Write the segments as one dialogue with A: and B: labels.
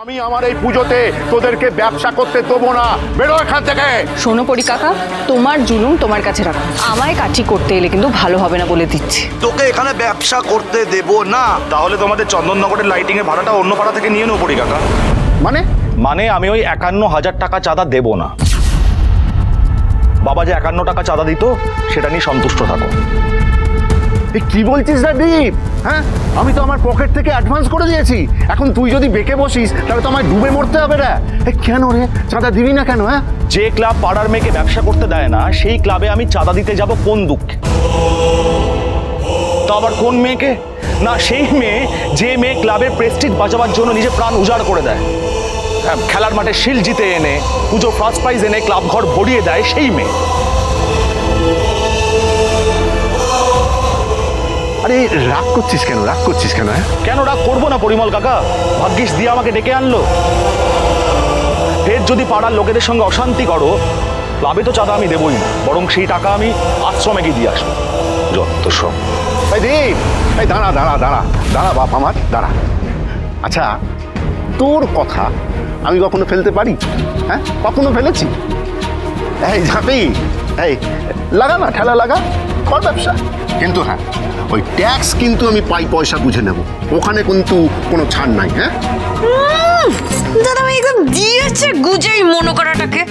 A: আমি আমার এই পুজোতে তোদেরকে ব্যবসা করতে দেবো না, বেরো এখান থেকে।
B: শোনো পরি কাকা, তোমার জুলুম তোমার কাছে রাখো, আমায় কাঠি করতে এলে কিন্তু ভালো হবে না বলে দিচ্ছি।
C: তোকে এখানে ব্যবসা করতে দেব না। তাহলে তোমাদের চন্দননগরের লাইটিং এর ভাড়াটা অন্য পাড়া থেকে নিয়ে নেবো পরি কাকা।
D: মানে আমি ওই 51,000 টাকা চাঁদা দেব না। বাবা যে 51 টাকা চাঁদা দিত সেটা নিয়ে সন্তুষ্ট থাকো।
A: কি বলছিস না দীপ? হ্যাঁ, আমি তো আমার পকেট থেকে অ্যাডভান্স করে দিয়েছি। এখন তুই যদি বেঁকে বসিস তাহলে তো আমায় ডুবে মরতে হবে না। কেন রে, চাঁদা দিবি না কেন? হ্যাঁ,
D: যে ক্লাব পাড়ার মেয়েকে ব্যবসা করতে দেয় না সেই ক্লাবে আমি চাঁদা দিতে যাব কোন দুঃখে? তো আবার কোন মেয়েকে? না, সেই মেয়ে যে মেয়ে ক্লাবের প্রেস্টিজ বাঁচাবার জন্য নিজে প্রাণ উজাড় করে দেয়, খেলার মাঠে শিল জিতে এনে পুজো ফার্স্ট প্রাইজ এনে ক্লাব ঘর ভরিয়ে দেয়, সেই মেয়ে।
A: আরে রাগ করছিস কেন?
D: কেন রাগ করবো না পরিমল কাকা? ভাগ্যিস দিয়ে আমাকে ডেকে আনলো। ফের যদি পাড়ার লোকেদের সঙ্গে অশান্তি করো, ক্লাবে তো চাঁদা আমি দেবই না, বরং সেই টাকা আমি আশ্রমে গিয়ে দিয়ে আসবো। যত সব।
A: দাঁড়া বাপ আমার, দাঁড়া। আচ্ছা, তোর কথা আমি কখনো ফেলতে পারি? হ্যাঁ, কখনো ফেলেছি? এই ঝাঁপি, এই লাগা না, ঠেলা লাগা, কর ব্যবসা। কিন্তু হ্যাঁ, ওই ট্যাক্স কিন্তু আমি পয়সা বুঝে নেব, ওখানে কিন্তু কোনো ছাড় নাই। হ্যাঁ
E: দাদা ভাই একদম দিয়েছে গুজেই মনে করাটাকে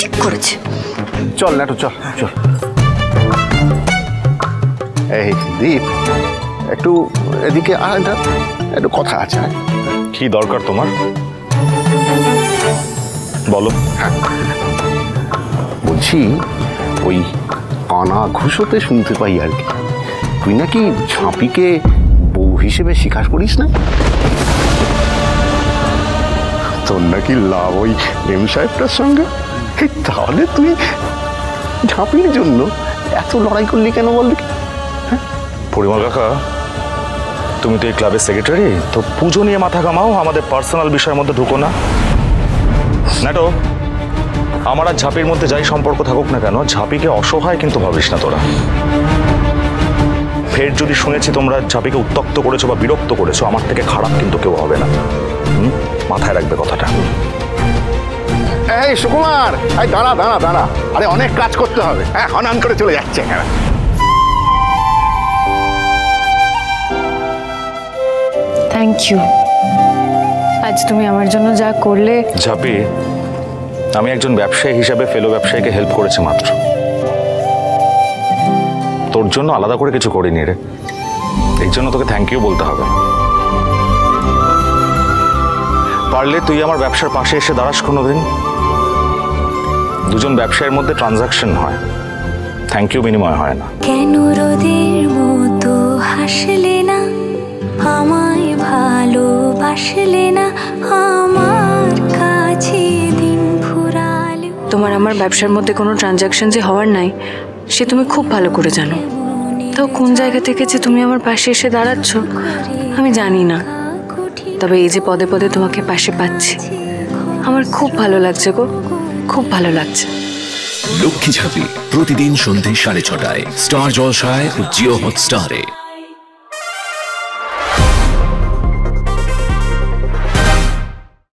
E: ঠিক করেছে।
A: চল নাটু, চল। এই দীপ, একটু এদিকে একটু কথা আছে।
D: কি দরকার তোমার বলো?
A: হ্যাঁ, বলছি ওই কানা ঘুষোতে শুনতে পাই আর কি, তুই নাকি ঝাঁপিকে বউ হিসেবে স্বীকার করিস না? তোর নাকি লাভ ওই এম সাহেবটার সঙ্গে। তাহলে তুই ঝাঁপির জন্য এত লড়াই করলি কেন বল দেখি?
D: পরিমল কাকা, তুমি তো এই ক্লাবের সেক্রেটারি, তো পুজো নিয়ে মাথা ঘামাও, আমাদের পার্সোনাল বিষয়ের মধ্যে ঢুকো না। নাটো, আমার আর ঝাঁপির মধ্যে যাই সম্পর্ক থাকুক না কেন, ঝাঁপিকে অসহায় কিন্তু ভাবিস না তোরা। ফের যদি শুনেছি তোমরা ঝাঁপিকে উত্তক্ত করেছো বা বিরক্ত করেছো, আমার থেকে খারাপ কিন্তু কেউ হবে না। মাথায় রাখবে কথাটা।
A: এই সুকুমার, এই দাঁড়া। আরে অনেক কাজ করতে হবে। হ্যাঁ, হনান করে চলে যাচ্ছে।
B: Thank you. আজ তুমি আমার জন্য যা করলে।
D: ঝাঁপি, আমি একজন ব্যবসায়ী হিসাবে ফেলো ব্যবসায়ীকে হেল্প করেছি মাত্র, তোর জন্য আলাদা করে কিছু করিনি রে। এর জন্য তোকে থ্যাংক ইউ বলতে হবে। পারলে তুই আমার ব্যবসার পাশে এসে দাঁড়াস কোনোদিন। দুজন ব্যবসায়ীর মধ্যে ট্রানজাকশন হয়, থ্যাংক ইউ বিনিময় হয় না।
F: কেন রোদের মতো হাসলে না, আমায় ভালোবাসলে না, আমার কাছে দিন ফুরালে।
B: তোমার আমার ব্যবসার মধ্যে কোনো ট্রানজাকশন যে হওয়ার নাই সে তুমি খুব ভালো করে জানো। তাও কোন জায়গা থেকে যে তুমি আমার পাশে এসে দাঁড়াচ্ছ আমি জানি না, তবে এই যে পদে পদে তোমাকে পাশে পাচ্ছি আমার খুব ভালো লাগছে গো, খুব ভালো লাগছে।
G: লক্ষ্মী ঝাঁপি প্রতিদিন সন্ধ্যে 6:30টায় স্টার জলসায় ও জিও হটস্টারে।